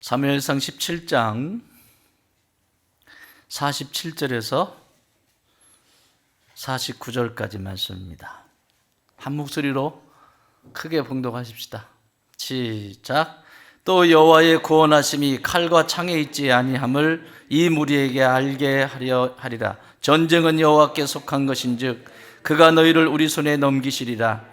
사무엘상 17장 47절에서 49절까지 말씀입니다. 한 목소리로 크게 봉독하십시다. 시작. 또 여호와의 구원하심이 칼과 창에 있지 아니함을 이 무리에게 알게 하려 하리라. 전쟁은 여호와께 속한 것인즉 그가 너희를 우리 손에 넘기시리라.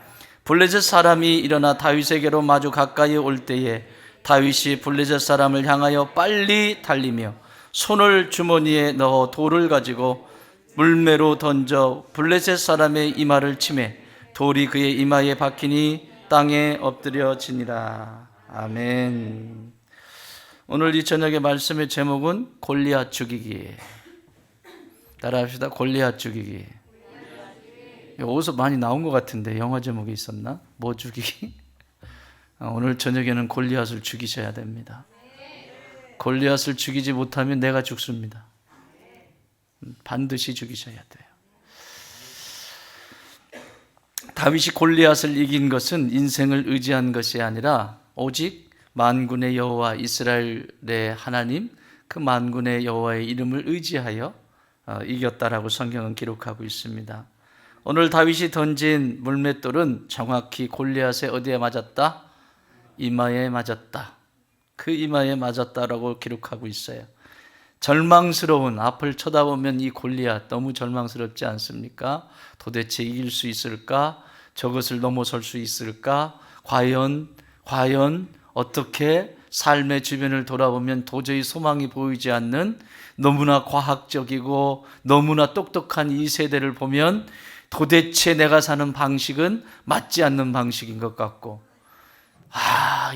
블레셋 사람이 일어나 다윗에게로 마주 가까이 올 때에 다윗이 블레셋 사람을 향하여 빨리 달리며 손을 주머니에 넣어 돌을 가지고 물매로 던져 블레셋 사람의 이마를 치매 돌이 그의 이마에 박히니 땅에 엎드려지니라. 아멘. 오늘 이 저녁의 말씀의 제목은 골리앗 죽이기. 따라합시다. 골리앗 죽이기. 어디서 많이 나온 것 같은데 영화 제목이 있었나? 뭐 죽이기? 오늘 저녁에는 골리앗을 죽이셔야 됩니다. 골리앗을 죽이지 못하면 내가 죽습니다. 반드시 죽이셔야 돼요. 다윗이 골리앗을 이긴 것은 인생을 의지한 것이 아니라 오직 만군의 여호와 이스라엘의 하나님, 그 만군의 여호와의 이름을 의지하여 이겼다라고 성경은 기록하고 있습니다. 오늘 다윗이 던진 물맷돌은 정확히 골리앗의 어디에 맞았다? 이마에 맞았다. 그 이마에 맞았다라고 기록하고 있어요. 절망스러운, 앞을 쳐다보면 이 골리앗 너무 절망스럽지 않습니까? 도대체 이길 수 있을까? 저것을 넘어설 수 있을까? 과연 어떻게 삶의 주변을 돌아보면 도저히 소망이 보이지 않는 너무나 과학적이고 너무나 똑똑한 이 세대를 보면 도대체 내가 사는 방식은 맞지 않는 방식인 것 같고,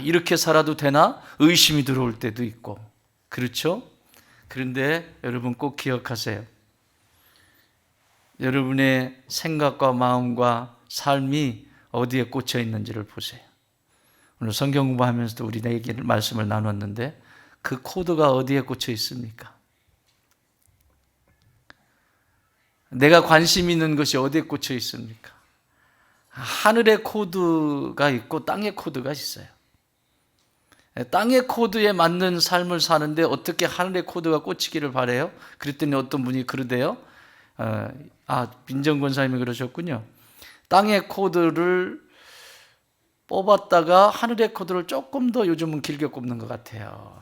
이렇게 살아도 되나? 의심이 들어올 때도 있고, 그렇죠? 그런데 여러분 꼭 기억하세요. 여러분의 생각과 마음과 삶이 어디에 꽂혀 있는지를 보세요. 오늘 성경 공부하면서도 우리 내게 말씀을 나눴는데 그 코드가 어디에 꽂혀 있습니까? 내가 관심 있는 것이 어디에 꽂혀 있습니까? 하늘의 코드가 있고 땅의 코드가 있어요. 땅의 코드에 맞는 삶을 사는데 어떻게 하늘의 코드가 꽂히기를 바래요? 그랬더니 어떤 분이 그러대요. 민정 권사님이 그러셨군요. 땅의 코드를 뽑았다가 하늘의 코드를 조금 더 요즘은 길게 꼽는 것 같아요.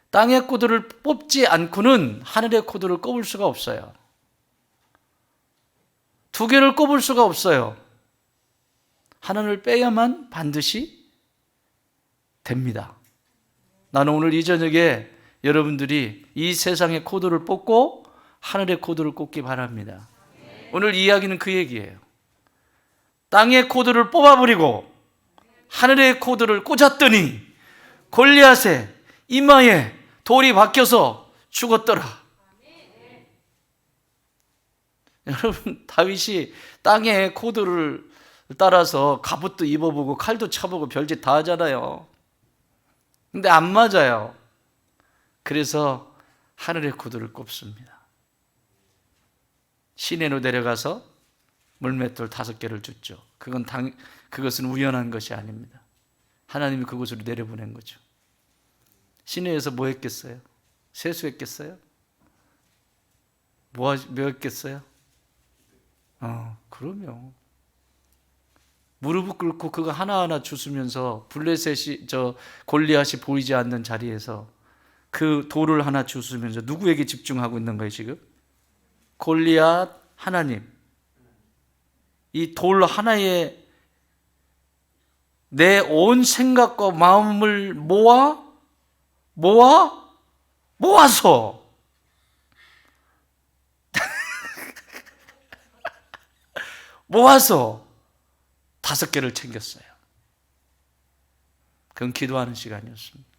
땅의 코드를 뽑지 않고는 하늘의 코드를 꼽을 수가 없어요. 두 개를 꼽을 수가 없어요. 하나를 빼야만 반드시 됩니다. 나는 오늘 이 저녁에 여러분들이 이 세상의 코드를 뽑고 하늘의 코드를 꼽기 바랍니다. 오늘 이야기는 그 얘기예요. 땅의 코드를 뽑아버리고 하늘의 코드를 꽂았더니 골리앗의 이마에 돌이 박혀서 죽었더라. 여러분, 다윗이 땅의 코드를 따라서 갑옷도 입어보고 칼도 쳐보고 별짓 다 하잖아요. 근데 안 맞아요. 그래서 하늘의 코드를 꼽습니다. 시내로 내려가서 물맷돌 5개를 줬죠. 그것은 우연한 것이 아닙니다. 하나님이 그곳으로 내려보낸 거죠. 시내에서 뭐 했겠어요? 세수했겠어요? 뭐 했겠어요? 그럼요. 무릎을 꿇고 그거 하나하나 주스면서 골리앗이 보이지 않는 자리에서 그 돌을 하나 주스면서 누구에게 집중하고 있는 거예요 지금? 골리앗 하나님. 이 돌 하나에 내 온 생각과 마음을 모아서 모아서 5개를 챙겼어요. 그건 기도하는 시간이었습니다.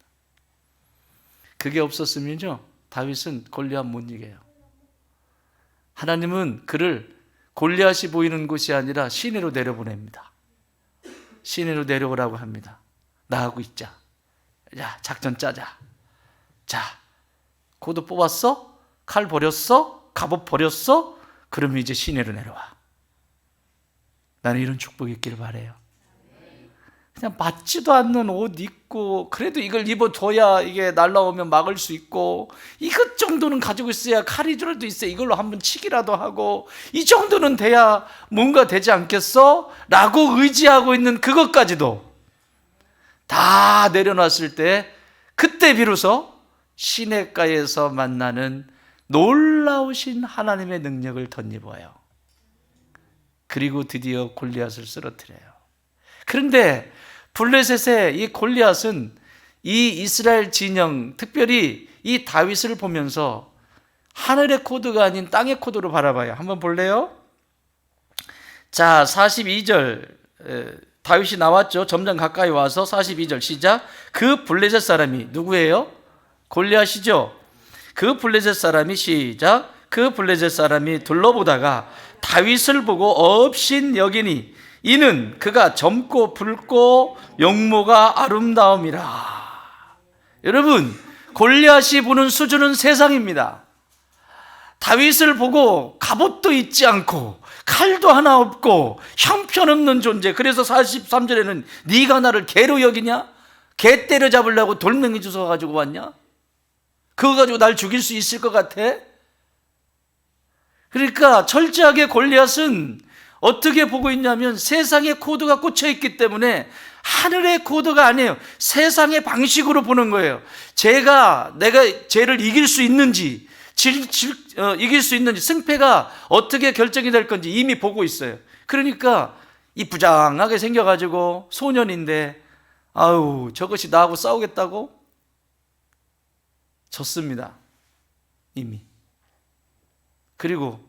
그게 없었으면요 다윗은 골리앗 못 이겨요. 하나님은 그를 골리앗이 보이는 곳이 아니라 시내로 내려보냅니다. 시내로 내려오라고 합니다. 나하고 있자. 야, 작전 짜자. 자, 코드 뽑았어? 칼 버렸어? 갑옷 버렸어? 그러면 이제 시내로 내려와. 나는 이런 축복이 있기를 바라요. 그냥 맞지도 않는 옷 입고, 그래도 이걸 입어줘야 이게 날라오면 막을 수 있고, 이것 정도는 가지고 있어야 칼이라도 있어야 이걸로 한번 치기라도 하고, 이 정도는 돼야 뭔가 되지 않겠어? 라고 의지하고 있는 그것까지도 다 내려놨을 때, 그때 비로소 시냇가에서 만나는 놀라우신 하나님의 능력을 덧입어요. 그리고 드디어 골리앗을 쓰러뜨려요. 그런데 블레셋의 이 골리앗은 이 이스라엘 진영, 특별히 이 다윗을 보면서 하늘의 코드가 아닌 땅의 코드로 바라봐요. 한번 볼래요? 자, 42절 다윗이 나왔죠. 점점 가까이 와서 42절 시작. 그 블레셋 사람이 누구예요? 골리앗이죠. 그 블레셋 사람이 시작. 그 블레셋 사람이 둘러보다가 다윗을 보고 업신 여기니 이는 그가 젊고 붉고 용모가 아름다움이라. 여러분, 골리앗이 보는 수준은 세상입니다. 다윗을 보고 갑옷도 있지 않고 칼도 하나 없고 형편없는 존재. 그래서 43절에는 네가 나를 개로 여기냐? 개 때려잡으려고 돌멩이 주워 가지고 왔냐? 그거 가지고 날 죽일 수 있을 것 같아? 그러니까 철저하게 골리앗은 어떻게 보고 있냐면 세상의 코드가 꽂혀 있기 때문에 하늘의 코드가 아니에요. 세상의 방식으로 보는 거예요. 내가 쟤를 이길 수 있는지, 이길 수 있는지, 승패가 어떻게 결정이 될 건지 이미 보고 있어요. 그러니까 이쁘장하게 생겨가지고 소년인데, 아유, 저것이 나하고 싸우겠다고? 졌습니다. 이미. 그리고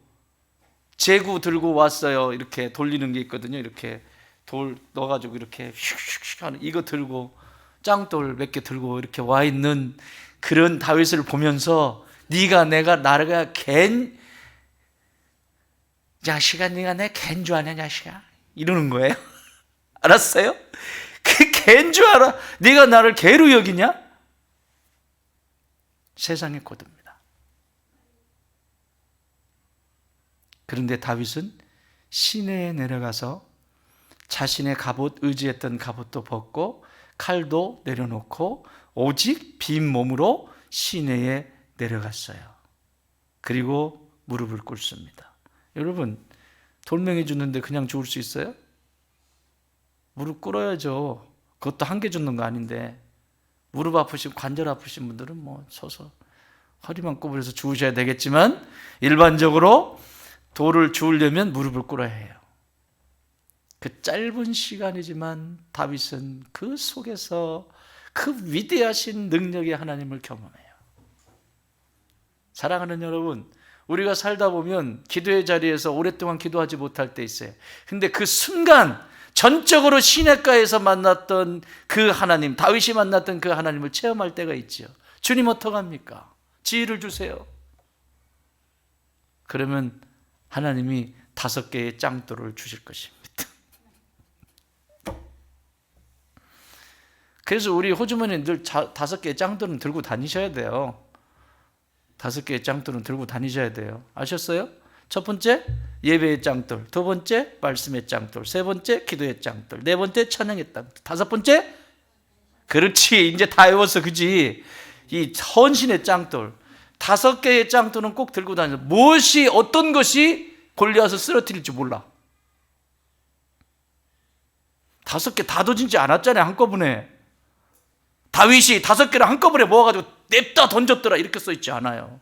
제구 들고 왔어요. 이렇게 돌리는 게 있거든요. 이렇게 돌 넣어가지고 이렇게 슉슉슉 하는, 이거 들고 짱돌 몇 개 들고 이렇게 와 있는 그런 다윗을 보면서 네가 내가 나를 갠 자식아, 네가 내 갠 줄 아냐 자식아, 이러는 거예요. 알았어요? 그 갠 줄 알아? 네가 나를 개로 여기냐? 세상의 코드입니다. 그런데 다윗은 시내에 내려가서 자신의 갑옷, 의지했던 갑옷도 벗고 칼도 내려놓고 오직 빈 몸으로 시내에 내려갔어요. 그리고 무릎을 꿇습니다. 여러분, 돌멩이 주는데 그냥 죽을 수 있어요? 무릎 꿇어야죠. 그것도 한 개 줍는 거 아닌데. 무릎 아프신, 관절 아프신 분들은 뭐 서서 허리만 구부려서 주우셔야 되겠지만, 일반적으로 돌을 주우려면 무릎을 꿇어야 해요. 그 짧은 시간이지만 다윗은 그 속에서 그 위대하신 능력의 하나님을 경험해요. 사랑하는 여러분, 우리가 살다 보면 기도의 자리에서 오랫동안 기도하지 못할 때 있어요. 근데 그 순간 전적으로 시냇가에서 만났던 그 하나님, 다윗이 만났던 그 하나님을 체험할 때가 있죠. 주님 어떡합니까? 지혜를 주세요. 그러면 하나님이 5개의 짱돌을 주실 것입니다. 그래서 우리 호주머니 늘 5개의 짱돌은 들고 다니셔야 돼요. 5개의 짱돌은 들고 다니셔야 돼요. 아셨어요? 첫 번째, 예배의 짱돌. 두 번째, 말씀의 짱돌. 세 번째, 기도의 짱돌. 네 번째, 찬양의 짱돌. 5번째, 그렇지, 이제 다 외웠어, 그지? 이 헌신의 짱돌. 5개의 짱돌은 꼭 들고 다녀. 무엇이, 어떤 것이 골리앗을 쓰러뜨릴지 몰라. 5개 다 던지지 않았잖아요, 한꺼번에. 다윗이 5개를 한꺼번에 모아가지고 냅다 던졌더라, 이렇게 써있지 않아요.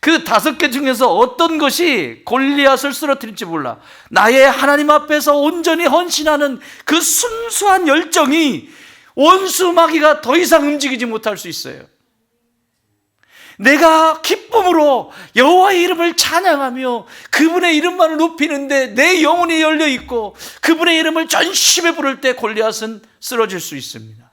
그 5개 중에서 어떤 것이 골리앗을 쓰러뜨릴지 몰라. 나의 하나님 앞에서 온전히 헌신하는 그 순수한 열정이 원수 마귀가 더 이상 움직이지 못할 수 있어요. 내가 기쁨으로 여호와의 이름을 찬양하며 그분의 이름만을 높이는데 내 영혼이 열려 있고 그분의 이름을 전심에 부를 때 골리앗은 쓰러질 수 있습니다.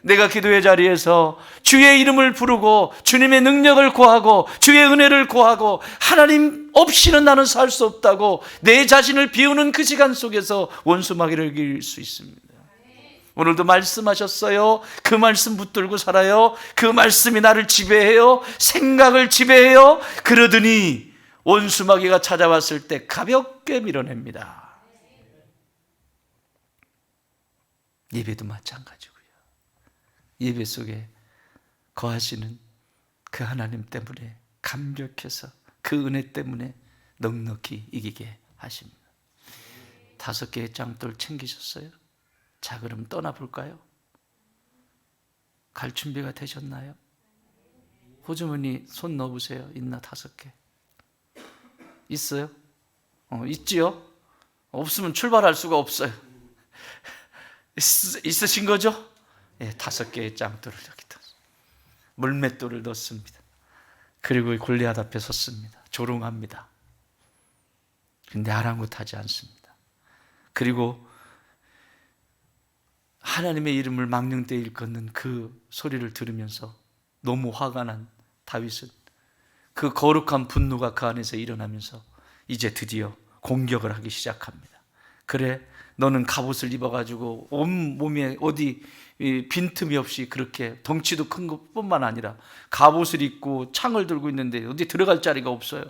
내가 기도의 자리에서 주의 이름을 부르고 주님의 능력을 구하고 주의 은혜를 구하고 하나님 없이는 나는 살 수 없다고 내 자신을 비우는 그 시간 속에서 원수 마귀를 이길 수 있습니다. 오늘도 말씀하셨어요. 그 말씀 붙들고 살아요. 그 말씀이 나를 지배해요. 생각을 지배해요. 그러더니 원수 마귀가 찾아왔을 때 가볍게 밀어냅니다. 예배도 마찬가지고요. 예배 속에 거하시는 그 하나님 때문에 감격해서 그 은혜 때문에 넉넉히 이기게 하십니다. 5개의 장돌 챙기셨어요? 자, 그럼 떠나볼까요? 갈 준비가 되셨나요? 호주머니 손 넣어보세요. 있나? 5개 있어요? 있지요? 없으면 출발할 수가 없어요. 있으신 거죠? 예, 5개의 장돌을 여기다 물맷돌을 넣습니다. 그리고 골리앗 앞에 섰습니다. 조롱합니다. 근데 아랑곳하지 않습니다. 그리고 하나님의 이름을 망령되이 일컫는 그 소리를 들으면서 너무 화가 난 다윗은 그 거룩한 분노가 그 안에서 일어나면서 이제 드디어 공격을 하기 시작합니다. 그래, 너는 갑옷을 입어가지고 온 몸에 어디 빈틈이 없이 그렇게 덩치도 큰 것뿐만 아니라 갑옷을 입고 창을 들고 있는데 어디 들어갈 자리가 없어요.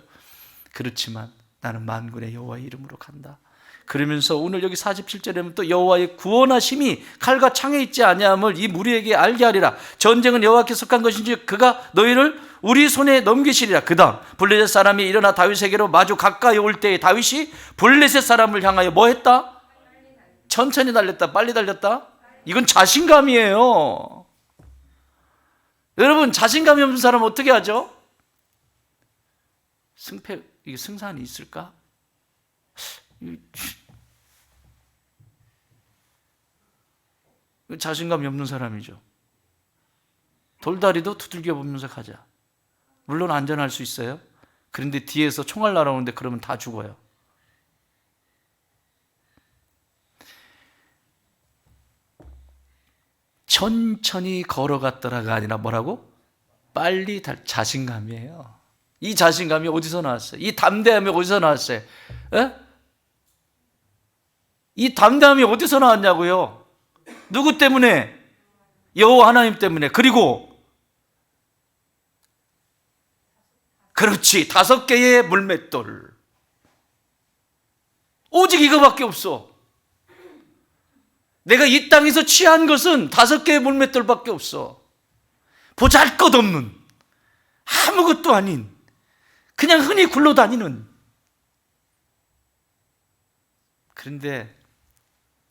그렇지만 나는 만군의 여호와의 이름으로 간다. 그러면서 오늘 여기 47절에 보면 또 여호와의 구원하심이 칼과 창에 있지 아니함을 이 무리에게 알게 하리라. 전쟁은 여호와께 속한 것인지 그가 너희를 우리 손에 넘기시리라. 그 다음 블레셋 사람이 일어나 다윗에게로 마주 가까이 올 때에 다윗이 블레셋 사람을 향하여 뭐 했다? 천천히 달렸다? 빨리 달렸다? 이건 자신감이에요. 여러분, 자신감이 없는 사람은 어떻게 하죠? 이게 승산이 있을까? 자신감이 없는 사람이죠. 돌다리도 두들겨 보면서 가자. 물론 안전할 수 있어요. 그런데 뒤에서 총알 날아오는데 그러면 다 죽어요. 천천히 걸어갔더라가 아니라 뭐라고? 빨리 자신감이에요. 이 자신감이 어디서 나왔어요? 이 담대함이 어디서 나왔어요? 에? 이 담대함이 어디서 나왔냐고요? 누구 때문에? 여호와 하나님 때문에. 그리고 그렇지, 5개의 물맷돌. 오직 이거밖에 없어. 내가 이 땅에서 취한 것은 5개의 물맷돌밖에 없어. 보잘것없는, 아무것도 아닌, 그냥 흔히 굴러다니는. 그런데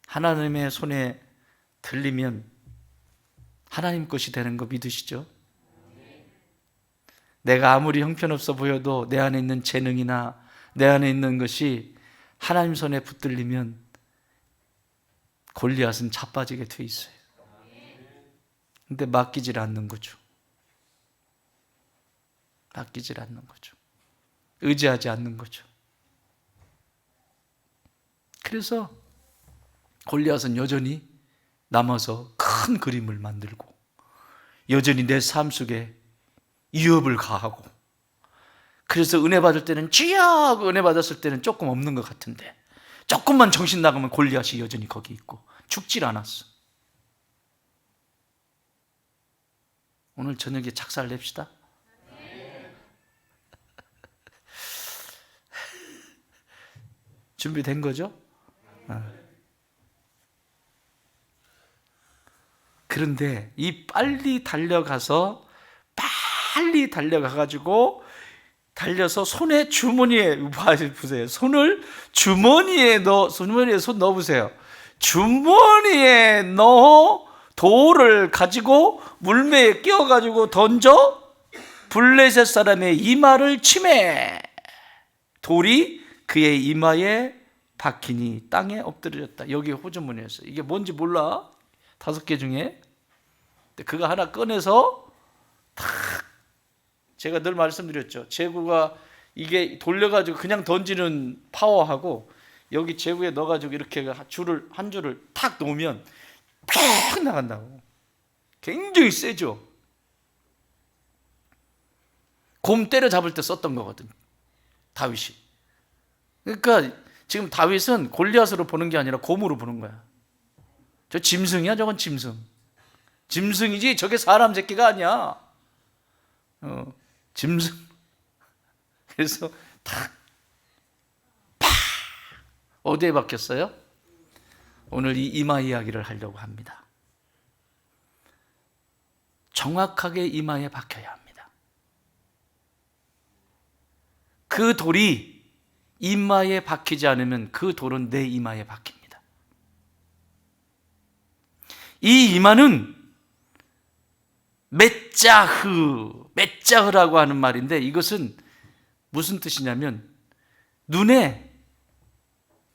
하나님의 손에 들리면 하나님 것이 되는 거 믿으시죠? 내가 아무리 형편없어 보여도 내 안에 있는 재능이나 내 안에 있는 것이 하나님 손에 붙들리면 골리앗은 자빠지게 돼 있어요. 근데 맡기질 않는 거죠. 맡기질 않는 거죠. 의지하지 않는 거죠. 그래서 골리앗은 여전히 남아서 큰 그림을 만들고 여전히 내 삶 속에 위협을 가하고, 그래서 은혜 받을 때는 주여 하고 은혜 받았을 때는 조금 없는 것 같은데 조금만 정신 나가면 골리앗이 여전히 거기 있고 죽질 않았어. 오늘 저녁에 작살 냅시다. 준비된 거죠? 그런데 이 빨리 달려가가지고 달려서 손에 주머니에 보세요. 손을 주머니에 손 넣어보세요. 주머니에 넣어 돌을 가지고 물매에 끼워가지고 던져 블레셋 사람의 이마를 치매 돌이 그의 이마에 박히니 땅에 엎드려졌다. 여기 호주머니였어요. 이게 뭔지 몰라. 5개 중에. 그거 하나 꺼내서 탁, 제가 늘 말씀드렸죠. 제구가 이게 돌려가지고 그냥 던지는 파워하고 여기 제구에 넣어가지고 이렇게 한 줄을 탁 놓으면 팍 나간다고. 굉장히 세죠. 곰 때려잡을 때 썼던 거거든, 다윗이. 그러니까 지금 다윗은 골리앗으로 보는 게 아니라 곰으로 보는 거야. 저 짐승이야, 저건 짐승. 짐승이지 저게 사람 새끼가 아니야. 짐승. 그래서 탁, 팍. 어디에 박혔어요? 오늘 이 이마 이야기를 하려고 합니다. 정확하게 이마에 박혀야 합니다. 그 돌이 이마에 박히지 않으면 그 돌은 내 이마에 박힙니다. 이 이마는 메짜흐라고 하는 말인데, 이것은 무슨 뜻이냐면 눈에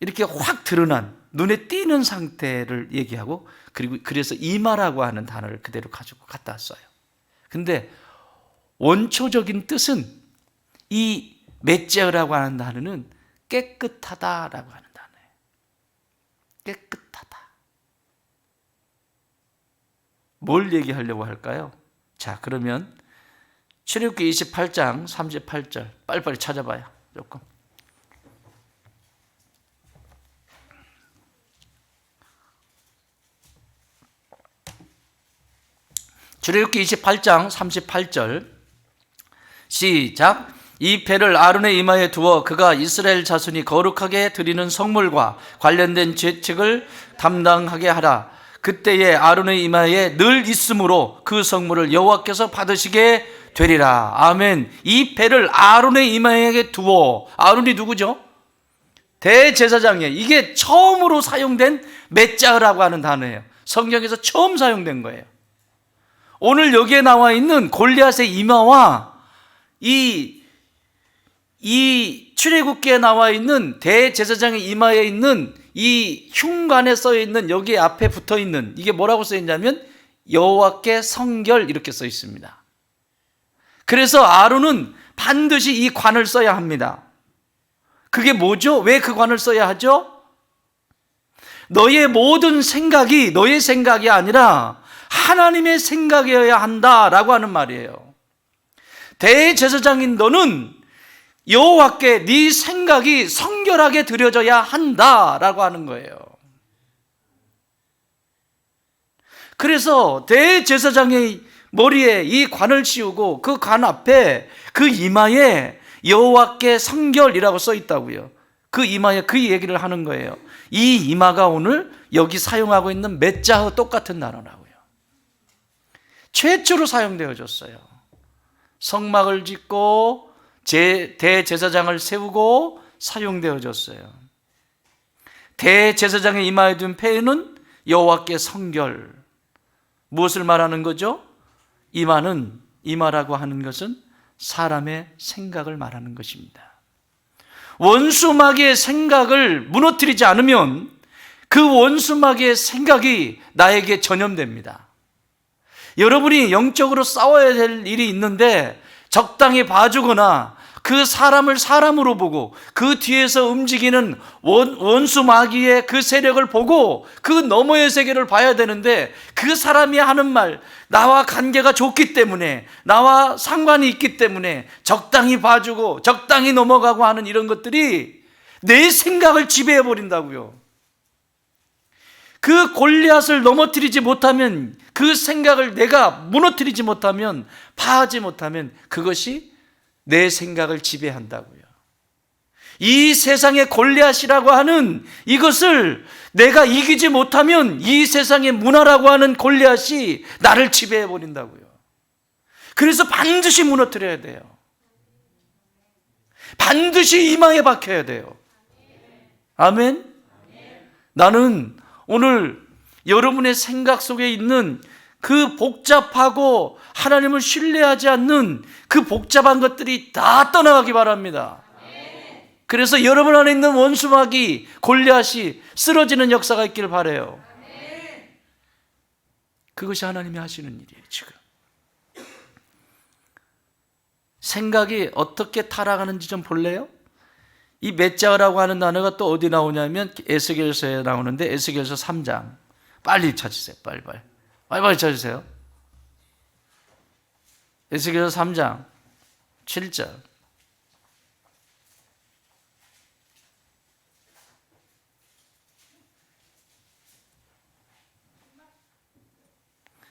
이렇게 확 드러난, 눈에 띄는 상태를 얘기하고, 그리고 그래서 이마라고 하는 단어를 그대로 가지고 갖다 써요. 근데 원초적인 뜻은 이 메짜흐라고 하는 단어는 깨끗하다라고 하는 단어예요. 깨끗하다. 뭘 얘기하려고 할까요? 자, 그러면 출애굽기 28장 38절 빨리빨리 찾아봐요. 조금. 출애굽기 28장 38절 시작. 이 패를 아론의 이마에 두어 그가 이스라엘 자손이 거룩하게 드리는 성물과 관련된 죄책을 담당하게 하라. 그때에 아론의 이마에 늘 있으므로 그 성물을 여호와께서 받으시게 되리라. 아멘. 이 패를 아론의 이마에 두어, 아론이 누구죠? 대제사장이에요. 이게 처음으로 사용된 메짜흐라고 하는 단어예요. 성경에서 처음 사용된 거예요. 오늘 여기에 나와 있는 골리앗의 이마와 이 출애굽기에 나와 있는 대제사장의 이마에 있는 이 흉관에 써 있는, 여기 앞에 붙어 있는, 이게 뭐라고 써 있냐면 여호와께 성결 이렇게 써 있습니다. 그래서 아론은 반드시 이 관을 써야 합니다. 그게 뭐죠? 왜 그 관을 써야 하죠? 너의 모든 생각이 너의 생각이 아니라 하나님의 생각이어야 한다라고 하는 말이에요. 대제사장인 너는 여호와께 네 생각이 성결하게 드려져야 한다라고 하는 거예요. 그래서 대제사장의 머리에 이 관을 씌우고 그 관 앞에 그 이마에 여호와께 성결이라고 써 있다고요. 그 이마에 그 얘기를 하는 거예요. 이 이마가 오늘 여기 사용하고 있는 메짜흐 똑같은 단어라고요. 최초로 사용되어졌어요. 성막을 짓고 대제사장을 세우고 사용되어졌어요. 대제사장의 이마에 둔 패는 여호와께 성결. 무엇을 말하는 거죠? 이마라고 하는 것은 사람의 생각을 말하는 것입니다. 원수마귀의 생각을 무너뜨리지 않으면 그 원수마귀의 생각이 나에게 전염됩니다. 여러분이 영적으로 싸워야 될 일이 있는데 적당히 봐주거나 그 사람을 사람으로 보고 그 뒤에서 움직이는 원수 마귀의 그 세력을 보고 그 너머의 세계를 봐야 되는데, 그 사람이 하는 말, 나와 관계가 좋기 때문에, 나와 상관이 있기 때문에 적당히 봐주고 적당히 넘어가고 하는 이런 것들이 내 생각을 지배해 버린다고요. 그 골리앗을 넘어뜨리지 못하면, 그 생각을 내가 무너뜨리지 못하면, 파하지 못하면 그것이 내 생각을 지배한다고요. 이 세상의 골리앗이라고 하는 이것을 내가 이기지 못하면 이 세상의 문화라고 하는 골리앗이 나를 지배해 버린다고요. 그래서 반드시 무너뜨려야 돼요. 반드시 이마에 박혀야 돼요. 아멘. 나는 오늘 여러분의 생각 속에 있는 그 복잡하고 하나님을 신뢰하지 않는 그 복잡한 것들이 다 떠나가기 바랍니다. 그래서 여러분 안에 있는 원수마귀 골리앗이 쓰러지는 역사가 있기를 바라요. 그것이 하나님이 하시는 일이에요. 지금 생각이 어떻게 타락하는지 좀 볼래요? 이 메짜흐라고 하는 단어가 또 어디 나오냐면 에스겔서에 나오는데, 에스겔서 3장 빨리 찾으세요. 빨리 찾으세요. 에스겔서 3장 7절.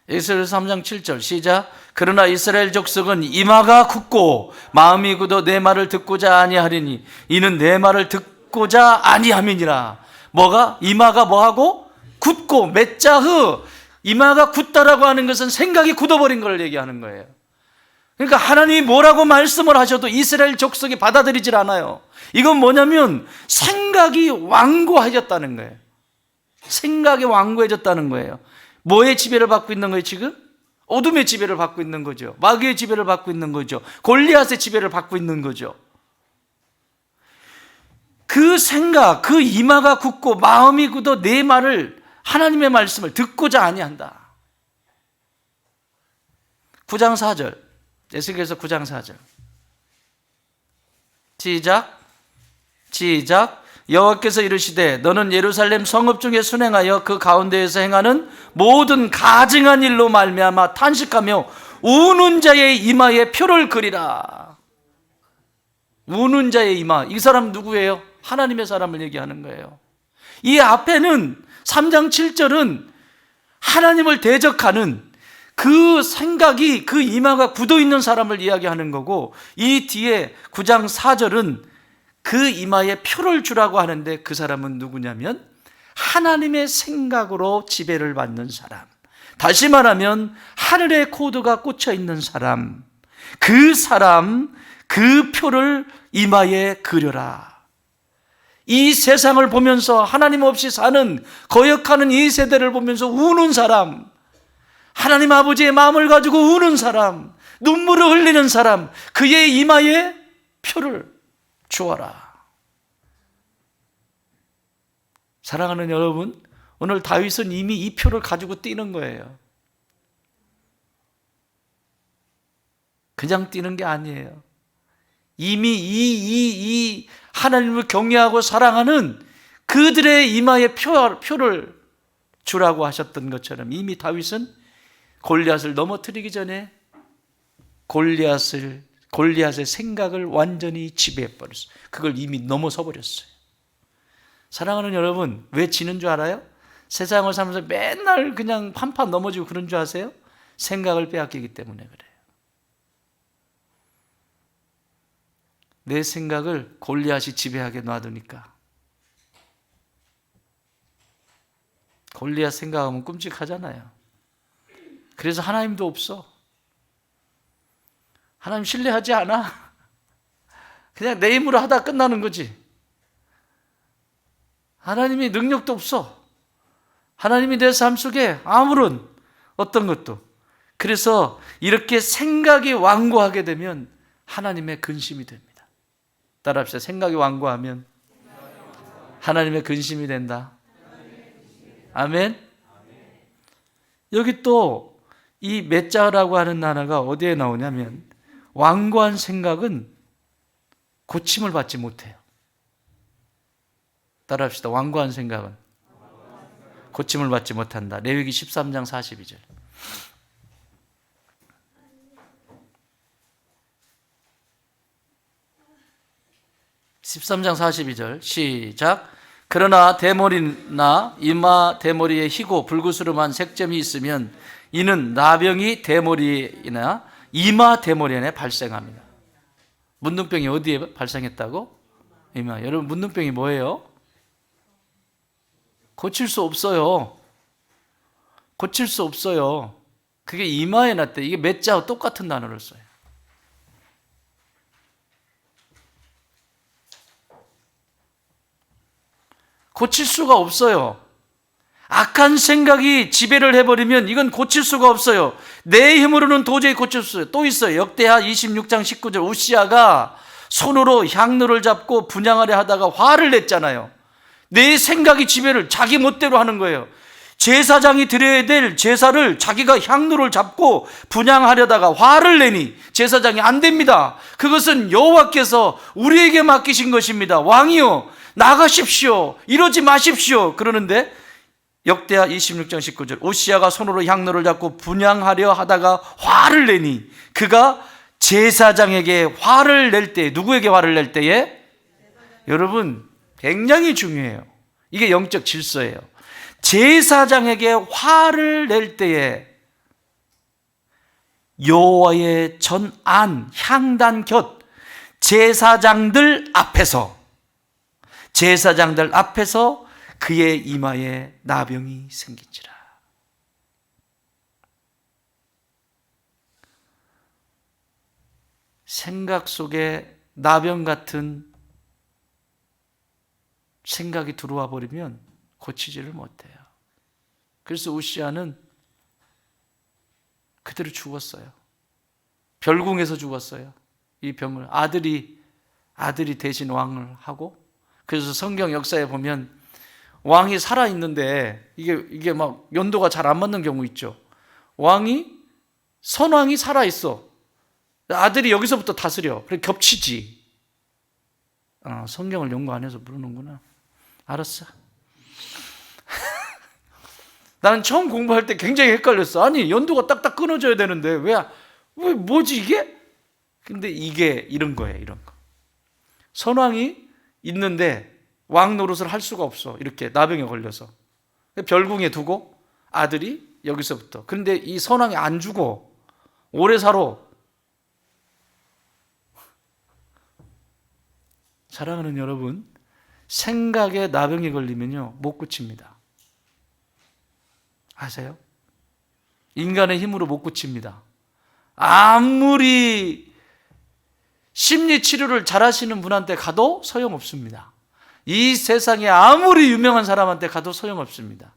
에스겔서 3장 7절 시작. 그러나 이스라엘 족속은 이마가 굳고 마음이 굳어 내 말을 듣고자 아니하리니 이는 내 말을 듣고자 아니함이니라. 뭐가? 이마가 뭐하고? 굳고 메짜흐 이마가 굳다라고 하는 것은 생각이 굳어버린 걸 얘기하는 거예요. 그러니까 하나님이 뭐라고 말씀을 하셔도 이스라엘 족속이 받아들이질 않아요. 이건 뭐냐면 생각이 완고해졌다는 거예요. 생각이 완고해졌다는 거예요. 뭐의 지배를 받고 있는 거예요 지금? 어둠의 지배를 받고 있는 거죠. 마귀의 지배를 받고 있는 거죠. 골리앗의 지배를 받고 있는 거죠. 그 생각, 그 이마가 굳고 마음이 굳어 내 말을, 하나님의 말씀을 듣고자 아니한다. 9장 4절, 에스겔서 9장 4절 시작. 여호와께서 이르시되 너는 예루살렘 성읍 중에 순행하여 그 가운데에서 행하는 모든 가증한 일로 말미암아 탄식하며 우는 자의 이마에 표를 그리라. 우는 자의 이마, 이 사람 누구예요? 하나님의 사람을 얘기하는 거예요. 이 앞에는 3장 7절은 하나님을 대적하는 그 생각이, 그 이마가 굳어있는 사람을 이야기하는 거고, 이 뒤에 9장 4절은 그 이마에 표를 주라고 하는데 그 사람은 누구냐면 하나님의 생각으로 지배를 받는 사람, 다시 말하면 하늘의 코드가 꽂혀 있는 사람, 그 표를 이마에 그려라. 이 세상을 보면서 하나님 없이 사는, 거역하는 이 세대를 보면서 우는 사람, 하나님 아버지의 마음을 가지고 우는 사람, 눈물을 흘리는 사람, 그의 이마에 표를 주어라. 사랑하는 여러분, 오늘 다윗은 이미 이 표를 가지고 뛰는 거예요. 그냥 뛰는 게 아니에요. 이미 이 하나님을 경외하고 사랑하는 그들의 이마에 표를 주라고 하셨던 것처럼 이미 다윗은 골리앗을 넘어뜨리기 전에 골리앗의 생각을 완전히 지배해버렸어요. 그걸 이미 넘어서 버렸어요. 사랑하는 여러분, 왜 지는 줄 알아요? 세상을 살면서 맨날 그냥 판판 넘어지고 그런 줄 아세요? 생각을 빼앗기기 때문에 그래요. 내 생각을 골리앗이 지배하게 놔두니까. 골리앗 생각하면 끔찍하잖아요. 그래서 하나님도 없어. 하나님 신뢰하지 않아. 그냥 내 힘으로 하다 끝나는 거지. 하나님이 능력도 없어. 하나님이 내 삶 속에 아무런 어떤 것도. 그래서 이렇게 생각이 완고하게 되면 하나님의 근심이 됩니다. 따라합시다. 생각이 완고하면 하나님의 근심이 된다. 아멘. 여기 또 이 메짜라고 하는 단어가 어디에 나오냐면 완고한 생각은 고침을 받지 못해요. 따라합시다. 완고한 생각은 고침을 받지 못한다. 레위기 13장 42절. 시작. 그러나 대머리나 이마 대머리에 희고 불구스름한 색점이 있으면 이는 나병이 대머리나 이마 대머리 안에 발생합니다. 문둥병이 어디에 발생했다고? 이마. 여러분, 문둥병이 뭐예요? 고칠 수 없어요. 고칠 수 없어요. 그게 이마에 났대. 이게 메짜와 똑같은 단어를 써요. 고칠 수가 없어요. 악한 생각이 지배를 해버리면 이건 고칠 수가 없어요. 내 힘으로는 도저히 고칠 수 없어요. 또 있어요. 역대하 26장 19절 우시아가 손으로 향로를 잡고 분향하려 하다가 화를 냈잖아요. 내 생각이 지배를 자기 멋대로 하는 거예요. 제사장이 드려야 될 제사를 자기가 향로를 잡고 분향하려다가 화를 내니 제사장이 안 됩니다. 그것은 여호와께서 우리에게 맡기신 것입니다. 왕이요, 나가십시오. 이러지 마십시오. 그러는데 역대하 26장 19절 우시아가 손으로 향로를 잡고 분향하려 하다가 화를 내니 그가 제사장에게 화를 낼 때, 누구에게 화를 낼 때에? 여러분, 굉장히 중요해요. 이게 영적 질서예요. 제사장에게 화를 낼 때에 여호와의 전안 향단 곁 제사장들 앞에서 그의 이마에 나병이 생긴지라. 생각 속에 나병 같은 생각이 들어와 버리면 고치지를 못해요. 그래서 우시아는 그대로 죽었어요. 별궁에서 죽었어요. 이 병을 아들이 대신 왕을 하고, 그래서 성경 역사에 보면 왕이 살아 있는데 이게 막 연도가 잘 안 맞는 경우 있죠. 선왕이 살아 있어. 아들이 여기서부터 다스려. 그래 겹치지. 성경을 연구 안 해서 모르는구나. 알았어. 나는 처음 공부할 때 굉장히 헷갈렸어. 아니, 연도가 딱딱 끊어져야 되는데 왜 뭐지 이게? 근데 이게 이런 거예요. 이런 거. 선왕이 있는데 왕 노릇을 할 수가 없어. 이렇게 나병에 걸려서 별궁에 두고 아들이 여기서부터. 그런데 이 선왕이 안 죽어. 오래 살아. 사랑하는 여러분, 생각에 나병이 걸리면요 못 고칩니다. 아세요? 인간의 힘으로 못 고칩니다. 아무리 심리 치료를 잘하시는 분한테 가도 소용없습니다. 이 세상에 아무리 유명한 사람한테 가도 소용없습니다.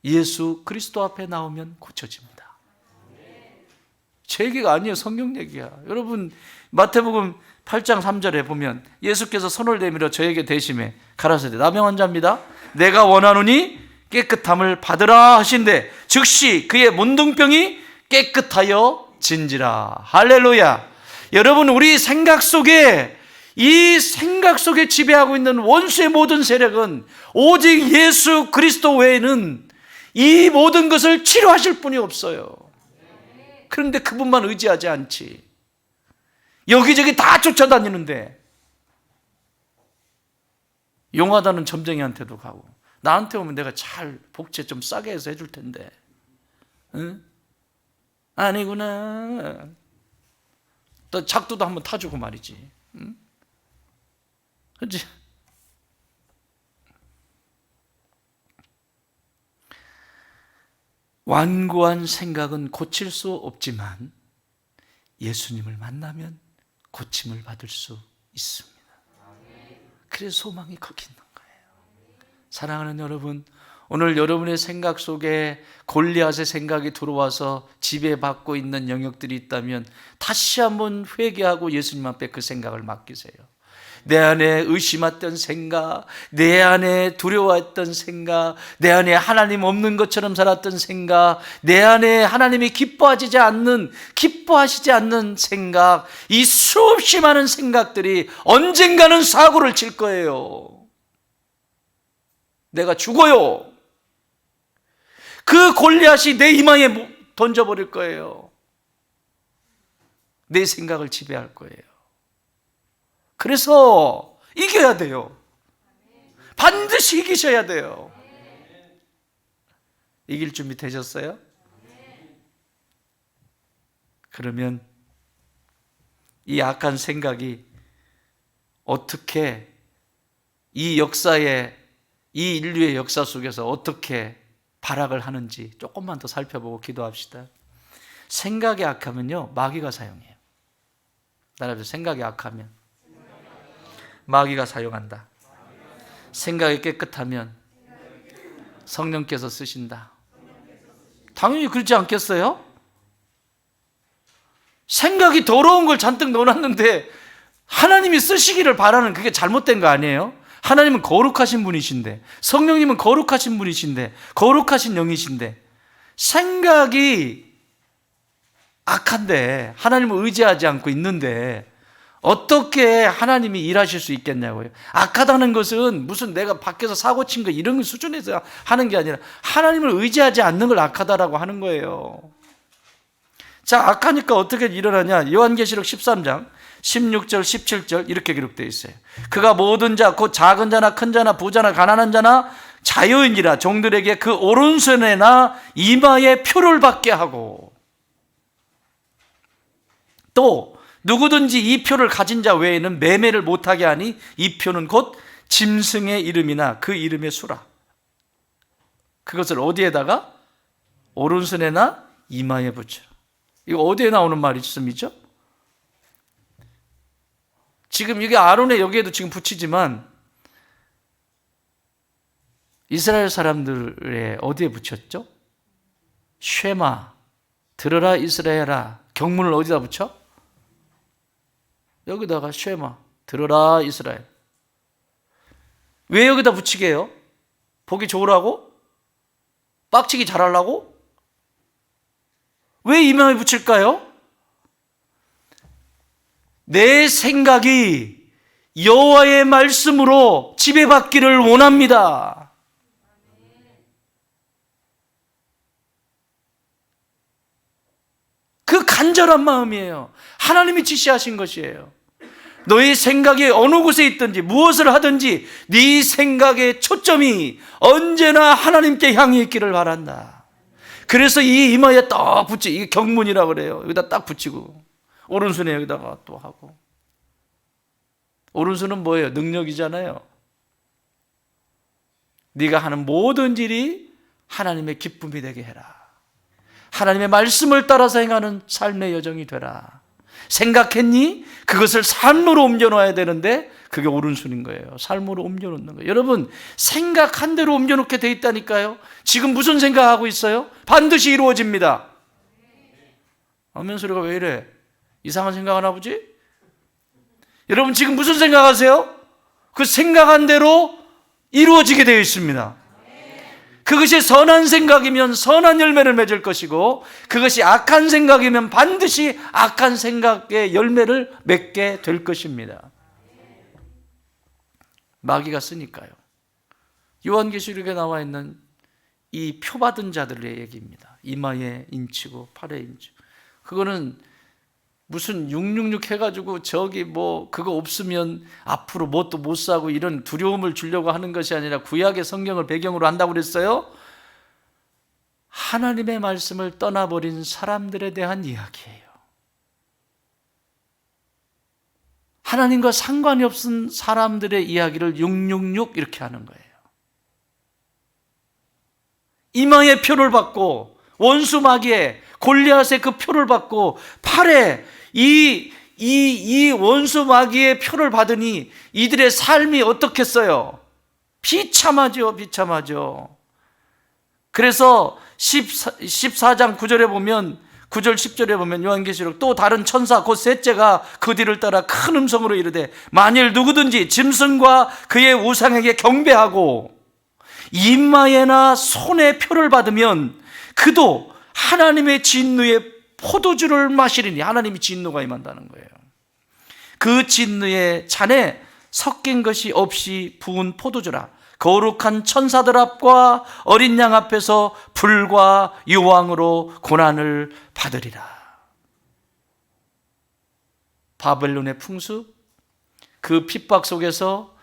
예수 그리스도 앞에 나오면 고쳐집니다. 제 얘기가 아니에요. 성경 얘기야. 여러분, 마태복음 8장 3절에 보면 예수께서 손을 내밀어 저에게 대심해 가라사대 나병 환자입니다. 내가 원하노니 깨끗함을 받으라 하신대 즉시 그의 문둥병이 깨끗하여 진지라. 할렐루야. 여러분, 우리 생각 속에, 이 생각 속에 지배하고 있는 원수의 모든 세력은 오직 예수 그리스도 외에는 이 모든 것을 치료하실 분이 없어요. 그런데 그분만 의지하지 않지. 여기저기 다 쫓아다니는데, 용하다는 점쟁이한테도 가고, 나한테 오면 내가 잘 복제 좀 싸게 해서 해줄 텐데, 응? 아니구나. 또 작두도 한번 타주고 말이지. 응? 그렇지? 완고한 생각은 고칠 수 없지만 예수님을 만나면 고침을 받을 수 있습니다. 그래서 소망이 거기 있는 거예요. 사랑하는 여러분, 오늘 여러분의 생각 속에 골리앗의 생각이 들어와서 지배받고 있는 영역들이 있다면 다시 한번 회개하고 예수님 앞에 그 생각을 맡기세요. 내 안에 의심했던 생각, 내 안에 두려워했던 생각, 내 안에 하나님 없는 것처럼 살았던 생각, 내 안에 하나님이 기뻐하시지 않는 생각, 이 수없이 많은 생각들이 언젠가는 사고를 칠 거예요. 내가 죽어요. 그 골리앗이 내 이마에 던져버릴 거예요. 내 생각을 지배할 거예요. 그래서 이겨야 돼요. 반드시 이기셔야 돼요. 이길 준비 되셨어요? 그러면 이 악한 생각이 어떻게 이 인류의 역사 속에서 어떻게 발악을 하는지 조금만 더 살펴보고 기도합시다. 생각이 악하면요 마귀가 사용해요. 따라서 생각이 악하면 마귀가 사용한다. 생각이 깨끗하면 성령께서 쓰신다. 당연히 그렇지 않겠어요? 생각이 더러운 걸 잔뜩 넣어놨는데 하나님이 쓰시기를 바라는, 그게 잘못된 거 아니에요? 하나님은 거룩하신 분이신데, 성령님은 거룩하신 분이신데, 거룩하신 영이신데, 생각이 악한데 하나님을 의지하지 않고 있는데 어떻게 하나님이 일하실 수 있겠냐고요. 악하다는 것은 무슨 내가 밖에서 사고 친 거 이런 수준에서 하는 게 아니라 하나님을 의지하지 않는 걸 악하다라고 하는 거예요. 자, 악하니까 어떻게 일어나냐. 요한계시록 13장 16절 17절 이렇게 기록되어 있어요. 그가 모든 자 곧 작은 자나 큰 자나 부자나 가난한 자나 자유인이라 종들에게 그 오른손에나 이마에 표를 받게 하고, 또 누구든지 이 표를 가진 자 외에는 매매를 못하게 하니 이 표는 곧 짐승의 이름이나 그 이름의 수라. 그것을 어디에다가? 오른손에나 이마에 붙여. 이거 어디에 나오는 말씀이죠? 지금 이게 아론의 여기에도 지금 붙이지만 이스라엘 사람들의 어디에 붙였죠? 쉐마, 들어라 이스라엘아. 경문을 어디다 붙여? 여기다가 쉐마, 들어라 이스라엘. 왜 여기다 붙이게 해요? 보기 좋으라고? 빡치기 잘하려고? 왜 이마에 붙일까요? 내 생각이 여호와의 말씀으로 지배받기를 원합니다. 그 간절한 마음이에요. 하나님이 지시하신 것이에요. 너의 생각이 어느 곳에 있든지 무엇을 하든지 네 생각의 초점이 언제나 하나님께 향해 있기를 바란다. 그래서 이 이마에 딱 붙이, 이게 경문이라고 그래요. 여기다 딱 붙이고 오른손에 여기다가 또 하고. 오른손은 뭐예요? 능력이잖아요. 네가 하는 모든 일이 하나님의 기쁨이 되게 해라. 하나님의 말씀을 따라서 행하는 삶의 여정이 되라. 생각했니? 그것을 삶으로 옮겨놓아야 되는데 그게 오른손인 거예요. 삶으로 옮겨놓는 거예요. 여러분, 생각한 대로 옮겨놓게 돼 있다니까요. 지금 무슨 생각하고 있어요? 반드시 이루어집니다. 아멘 소리가 왜 이래? 이상한 생각하나 보지? 여러분 지금 무슨 생각하세요? 그 생각한 대로 이루어지게 되어 있습니다. 그것이 선한 생각이면 선한 열매를 맺을 것이고 그것이 악한 생각이면 반드시 악한 생각의 열매를 맺게 될 것입니다. 마귀가 쓰니까요. 요한계시록에 나와 있는 이 표받은 자들의 얘기입니다. 이마에 인치고 팔에 인치고. 그거는 무슨 666 해가지고 저기 뭐 그거 없으면 앞으로 뭣도 못 사고 이런 두려움을 주려고 하는 것이 아니라 구약의 성경을 배경으로 한다고 그랬어요. 하나님의 말씀을 떠나버린 사람들에 대한 이야기예요. 하나님과 상관이 없은 사람들의 이야기를 666 이렇게 하는 거예요. 이마에 표를 받고 원수 마귀의 골리앗의 그 표를 받고 팔에 이 원수 마귀의 표를 받으니 이들의 삶이 어떻겠어요? 비참하죠, 비참하죠. 그래서 14장 9절에 보면 9절 10절에 보면 요한계시록 또 다른 천사 곧 셋째가 그 뒤를 따라 큰 음성으로 이르되 만일 누구든지 짐승과 그의 우상에게 경배하고 이마에나 손에 표를 받으면 그도 하나님의 진노의 포도주를 마시리니 하나님이 진노가 임한다는 거예요. 그 진노의 잔에 섞인 것이 없이 부은 포도주라. 거룩한 천사들 앞과 어린 양 앞에서 불과 유황으로 고난을 받으리라. 바벨론의 풍습, 그 핍박 속에서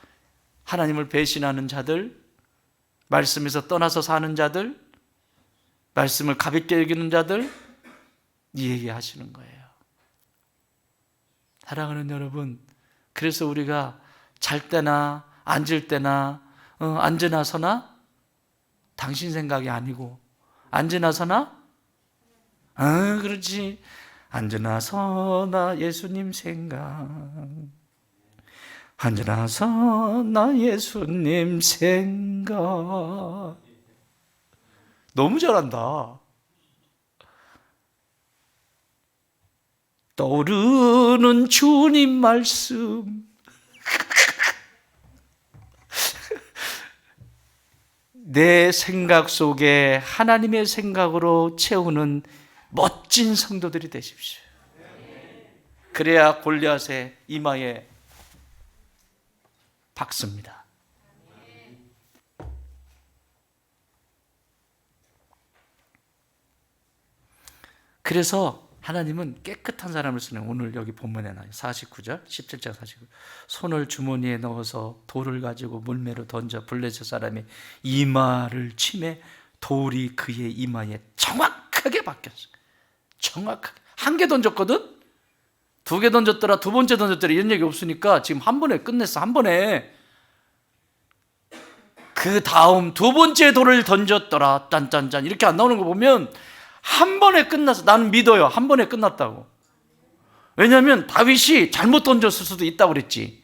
하나님을 배신하는 자들, 말씀에서 떠나서 사는 자들, 말씀을 가볍게 여기는 자들, 이 얘기하시는 거예요. 사랑하는 여러분, 그래서 우리가 잘 때나 앉을 때나 앉으나 서나 당신 생각이 아니고 앉으나 서나 그렇지 앉으나 서나 예수님 생각 앉으나 서나 예수님 생각. 너무 잘한다. 떠오르는 주님 말씀. 내 생각 속에 하나님의 생각으로 채우는 멋진 성도들이 되십시오. 그래야 골리앗의 이마에 박습니다. 그래서 하나님은 깨끗한 사람을 쓰는, 오늘 여기 본문에 나와요. 49절, 17장 49절. 손을 주머니에 넣어서 돌을 가지고 물매로 던져 블레셋 사람의 이마를 치매 돌이 그의 이마에 정확하게 박혔어요. 정확하게. 한 개 던졌거든? 두 개 던졌더라, 두 번째 던졌더라, 이런 얘기 없으니까 지금 한 번에 끝냈어. 한 번에. 그 다음 두 번째 돌을 던졌더라. 짠짠짠. 이렇게 안 나오는 거 보면 한 번에 끝났어. 나는 믿어요. 한 번에 끝났다고. 왜냐하면 다윗이 잘못 던졌을 수도 있다고 그랬지.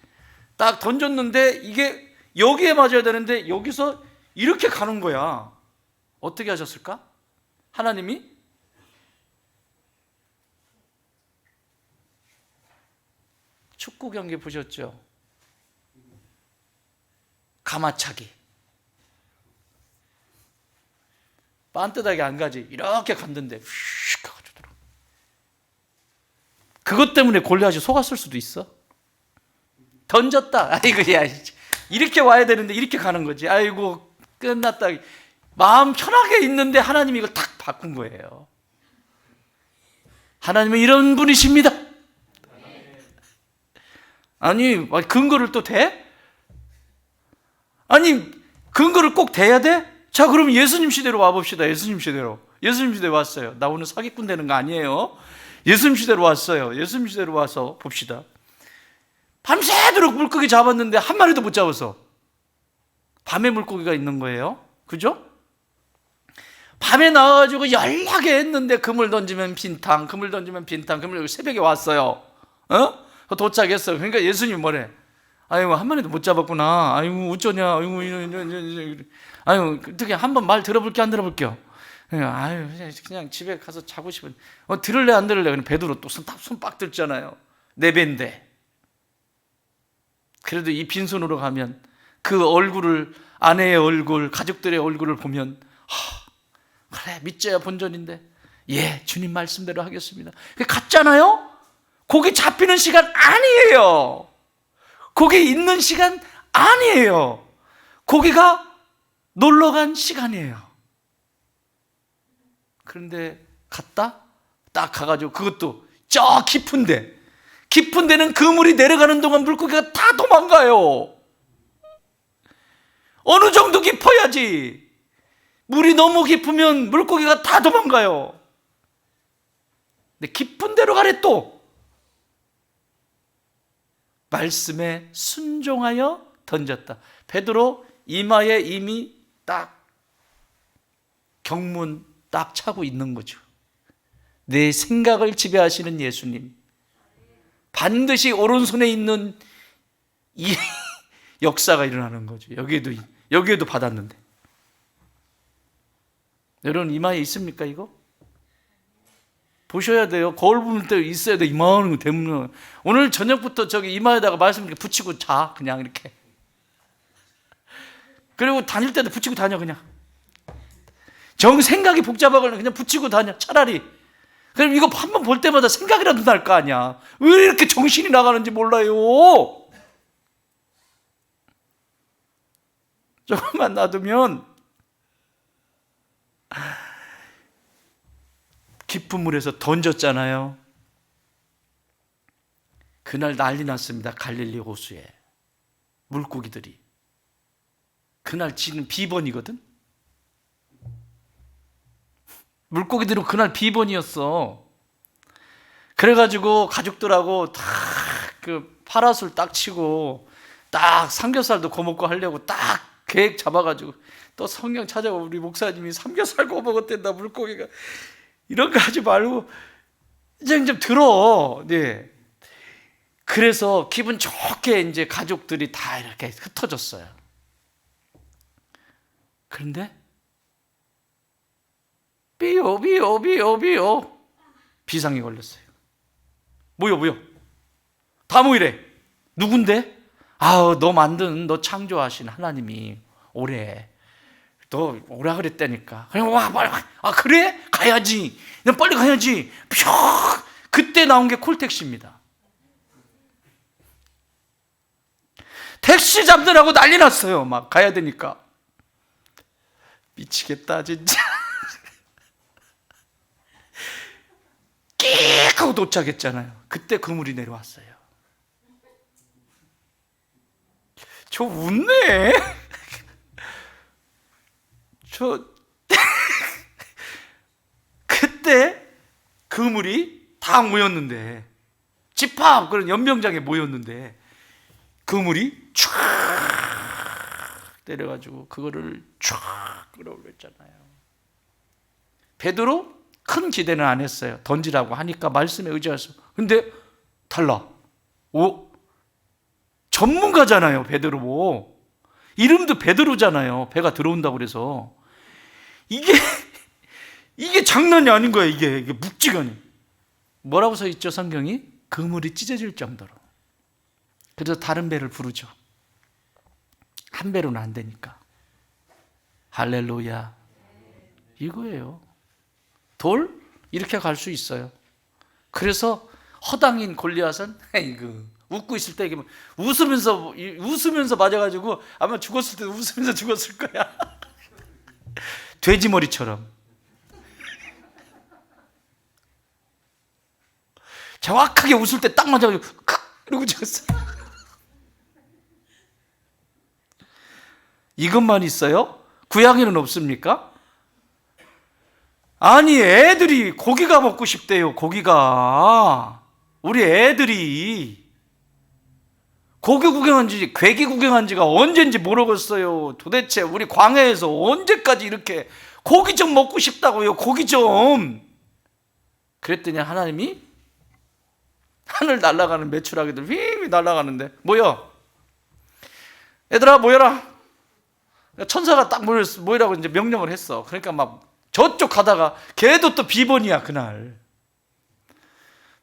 딱 던졌는데 이게 여기에 맞아야 되는데 여기서 이렇게 가는 거야. 어떻게 하셨을까? 하나님이 축구 경기 보셨죠? 가마차기. 빤듯하게 안 가지. 이렇게 갔는데 휙 가가지고 그것 때문에 골리앗이 속았을 수도 있어. 던졌다. 아이고, 야, 이렇게 와야 되는데 이렇게 가는 거지. 아이고, 끝났다. 마음 편하게 있는데 하나님이 이걸 탁 바꾼 거예요. 하나님은 이런 분이십니다. 아니, 근거를 또 대? 아니, 근거를 꼭 대야 돼? 자, 그럼 예수님 시대로 와봅시다. 예수님 시대로. 예수님 시대에 왔어요. 나 오늘 사기꾼 되는 거 아니에요. 예수님 시대로 왔어요. 예수님 시대로 와서 봅시다. 밤새도록 물고기 잡았는데 한 마리도 못 잡아서. 밤에 물고기가 있는 거예요. 그죠? 밤에 나와가지고 연락에 했는데 그물 던지면 빈탕, 그물 던지면 빈탕, 그물 새벽에 왔어요. 도착했어요. 그러니까 예수님이 뭐래? 아이고, 한 마리도 못 잡았구나. 아이고, 어쩌냐. 아이고, 어떻게 한번 말 들어볼게, 안 들어볼게요? 아유, 그냥 집에 가서 자고 싶은. 들을래, 안 들을래? 그냥 베드로 또 손 빡 들잖아요. 내 배인데. 그래도 이 빈손으로 가면 그 얼굴을, 아내의 얼굴, 가족들의 얼굴을 보면, 그래, 믿져야 본전인데. 예, 주님 말씀대로 하겠습니다. 갔잖아요? 거기 잡히는 시간 아니에요. 거기 있는 시간 아니에요. 거기가 놀러 간 시간이에요. 그런데 갔다? 딱 가가지고 그것도 저 깊은 데는 그물이 내려가는 동안 물고기가 다 도망가요. 어느 정도 깊어야지. 물이 너무 깊으면 물고기가 다 도망가요. 근데 깊은 데로 가래 또. 말씀에 순종하여 던졌다. 베드로 이마에 이미 딱 경문 딱 차고 있는 거죠. 내 생각을 지배하시는 예수님. 반드시 오른손에 있는 이 역사가 일어나는 거죠. 여기에도 받았는데. 여러분 이마에 있습니까 이거? 보셔야 돼요. 거울 보는 때 있어야 돼. 이마하는 거 때문에. 오늘 저녁부터 저기 이마에다가 말씀 이렇게 붙이고 자. 그냥 이렇게. 그리고 다닐 때도 붙이고 다녀 그냥. 생각이 복잡하거나 그냥 붙이고 다녀. 차라리. 그럼 이거 한번 볼 때마다 생각이라도 날 거 아니야. 왜 이렇게 정신이 나가는지 몰라요. 조금만 놔두면 깊은 물에서 던졌잖아요. 그날 난리 났습니다. 갈릴리 호수에 물고기들이. 그날 지는 비번이거든. 물고기들은 그날 비번이었어. 그래가지고 가족들하고 딱 그 파라솔 딱 치고 딱 삼겹살도 구워 먹고 하려고 딱 계획 잡아가지고 또 성경 찾아보고 우리 목사님이 삼겹살 구워 먹었댄다 물고기가. 이런 거 하지 말고 이제 좀 들어. 네. 그래서 기분 좋게 이제 가족들이 다 이렇게 흩어졌어요. 그런데 비오 비상이 걸렸어요. 뭐요? 다 모이래. 누군데? 너 만든, 너 창조하신 하나님이 오래. 너 오라 그랬다니까. 그냥 와, 빨리 와. 그래? 가야지. 난 빨리 가야지. 그때 나온 게 콜택시입니다. 택시 잡느라고 난리 났어요. 막 가야 되니까. 미치겠다 진짜. 끽 하고 도착했잖아요. 그때 그물이 내려왔어요. 저 웃네. 그때 그물이 다 모였는데, 집합 그런 연명장에 모였는데 그물이 촤 때려가지고 그거를 쫙 끌어올렸잖아요. 베드로 큰 기대는 안 했어요. 던지라고 하니까 말씀에 의지해서. 근데 달라. 전문가잖아요, 베드로. 뭐 이름도 베드로잖아요. 배가 들어온다고 그래서 이게 장난이 아닌 거야. 이게 묵지간이. 뭐라고 써 있죠, 성경이? 그물이 찢어질 정도로. 그래서 다른 배를 부르죠. 한 배로는 안 되니까. 할렐루야. 이거예요. 돌 이렇게 갈 수 있어요. 그래서 허당인 골리앗은 웃고 있을 때 웃으면서 맞아가지고 아마 죽었을 때 웃으면서 죽었을 거야. 돼지 머리처럼. 정확하게 웃을 때 딱 맞아가지고 이러고 죽었어. 이것만 있어요? 구약에는 없습니까? 아니, 애들이 고기가 먹고 싶대요. 고기가. 우리 애들이 고기 구경한 지, 괴기 구경한 지가 언젠지 모르겠어요. 도대체 우리 광야에서 언제까지 이렇게 고기 좀 먹고 싶다고요. 고기 좀. 그랬더니 하나님이 하늘 날아가는 메추라기들 휘휘 날아가는데 모여. 얘들아 모여라. 천사가 딱 모이라고 이제 명령을 했어. 그러니까 막 저쪽 가다가 걔도 또 비번이야. 그날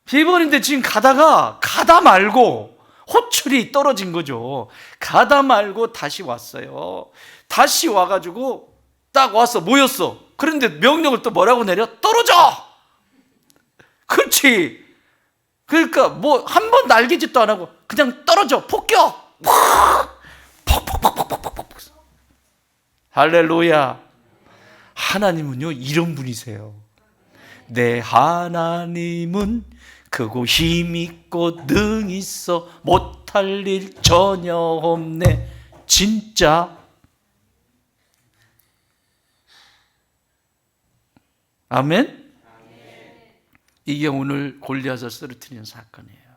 비번인데 지금 가다 말고 호출이 떨어진 거죠. 가다 말고 다시 왔어요. 다시 와가지고 딱 와서 모였어. 그런데 명령을 또 뭐라고 내려? 떨어져. 그렇지. 그러니까 뭐 한 번 날개짓도 안 하고 그냥 떨어져. 폭격. 퍽퍽퍽퍽퍽퍽. 할렐루야. 하나님은요 이런 분이세요. 내 하나님은 크고 힘있고 능 있어 못할 일 전혀 없네. 진짜. 아멘. 이게 오늘 골리앗을 쓰러뜨리는 사건이에요.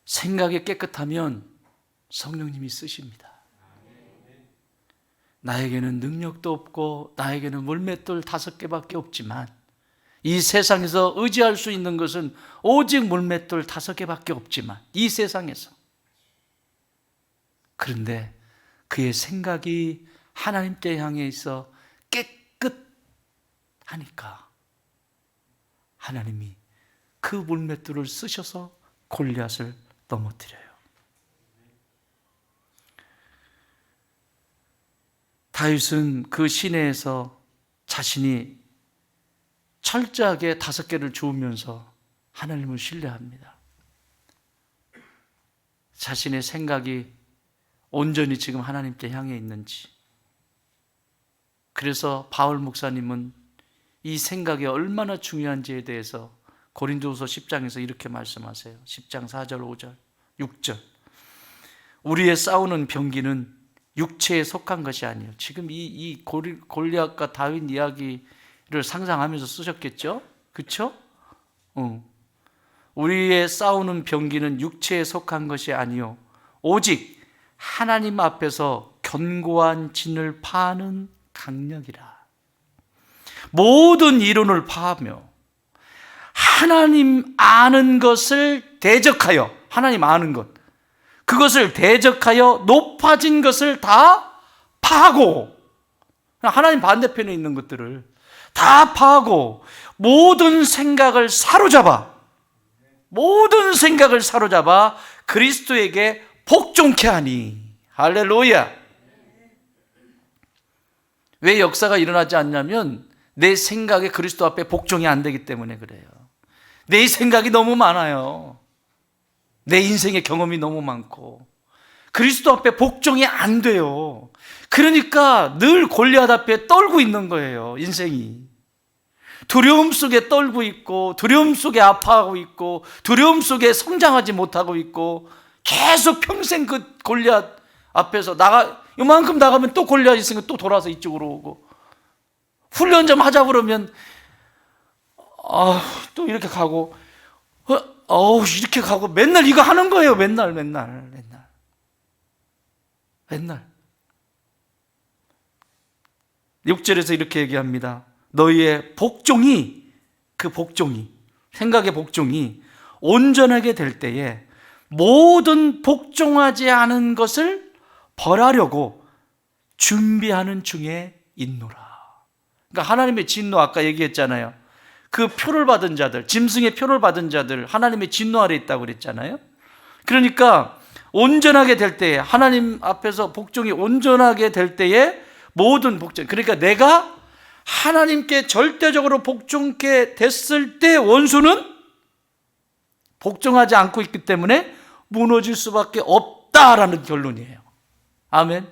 생각이 깨끗하면 성령님이 쓰십니다. 나에게는 능력도 없고 나에게는 물맷돌 5개밖에 없지만 이 세상에서 의지할 수 있는 것은 오직 물맷돌 5개밖에 없지만 이 세상에서. 그런데 그의 생각이 하나님께 향해 있어 깨끗하니까 하나님이 그 물맷돌을 쓰셔서 골리앗을 넘어뜨려요. 다윗은 그 시내에서 자신이 철저하게 5개를 주우면서 하나님을 신뢰합니다. 자신의 생각이 온전히 지금 하나님께 향해 있는지. 그래서 바울 목사님은 이 생각이 얼마나 중요한지에 대해서 고린도후서 10장에서 이렇게 말씀하세요. 10장 4절, 5절, 6절. 우리의 싸우는 병기는 육체에 속한 것이 아니에요. 지금 이 골리앗과 다윗 이야기를 상상하면서 쓰셨겠죠? 그렇죠? 우리의 싸우는 병기는 육체에 속한 것이 아니요 오직 하나님 앞에서 견고한 진을 파는 강력이라. 모든 이론을 파하며 하나님 아는 것을 대적하여, 하나님 아는 것, 그것을 대적하여 높아진 것을 다 파하고, 하나님 반대편에 있는 것들을 다 파하고 모든 생각을 사로잡아 그리스도에게 복종케 하니. 할렐루야. 왜 역사가 일어나지 않냐면 내 생각에 그리스도 앞에 복종이 안 되기 때문에 그래요. 내 생각이 너무 많아요. 내 인생의 경험이 너무 많고 그리스도 앞에 복종이 안 돼요. 그러니까 늘 골리앗 앞에 떨고 있는 거예요. 인생이 두려움 속에 떨고 있고, 두려움 속에 아파하고 있고, 두려움 속에 성장하지 못하고 있고, 계속 평생 그 골리앗 앞에서 이만큼 나가면 또 골리앗 있으니까 또 돌아서 이쪽으로 오고, 훈련 좀 하자 그러면 또 이렇게 가고, 이렇게 가고, 맨날 이거 하는 거예요. 맨날. 6절에서 이렇게 얘기합니다. 너희의 복종이, 그 복종이, 생각의 복종이 온전하게 될 때에 모든 복종하지 않은 것을 벌하려고 준비하는 중에 있노라. 그러니까 하나님의 진노, 아까 얘기했잖아요. 그 표를 받은 자들, 짐승의 표를 받은 자들, 하나님의 진노 아래 있다고 그랬잖아요. 그러니까 온전하게 될 때에, 하나님 앞에서 복종이 온전하게 될 때에 모든 복종, 그러니까 내가 하나님께 절대적으로 복종케 됐을 때 원수는 복종하지 않고 있기 때문에 무너질 수밖에 없다라는 결론이에요. 아멘.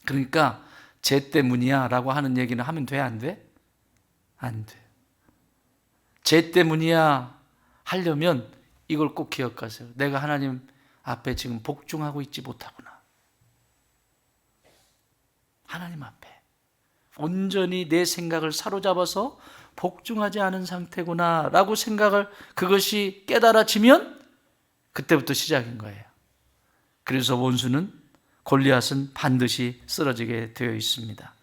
그러니까 쟤 때문이야 라고 하는 얘기는 하면 돼, 안 돼? 안 돼. 쟤 때문이야 하려면 이걸 꼭 기억하세요. 내가 하나님 앞에 지금 복종하고 있지 못하구나. 하나님 앞에 온전히 내 생각을 사로잡아서 복종하지 않은 상태구나 라고 생각을, 그것이 깨달아지면 그때부터 시작인 거예요. 그래서 원수는, 골리앗은 반드시 쓰러지게 되어 있습니다.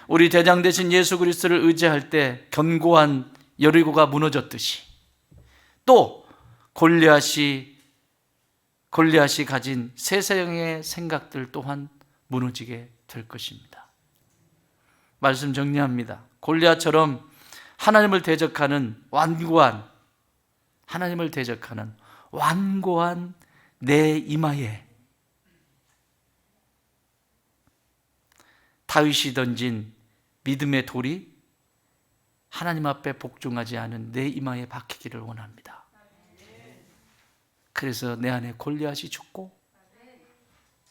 우리 대장 되신 예수 그리스도를 의지할 때 견고한 여리고가 무너졌듯이, 또 골리앗이 가진 세상의 생각들 또한 무너지게 될 것입니다. 말씀 정리합니다. 골리앗처럼 하나님을 대적하는 완고한 내 이마에 다윗이 던진 믿음의 돌이 하나님 앞에 복종하지 않은 내 이마에 박히기를 원합니다. 그래서 내 안에 골리앗이 죽고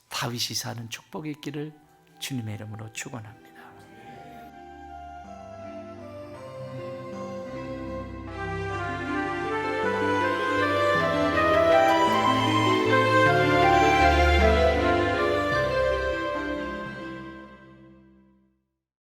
다윗이 사는 축복이 있기를 주님의 이름으로 축원합니다.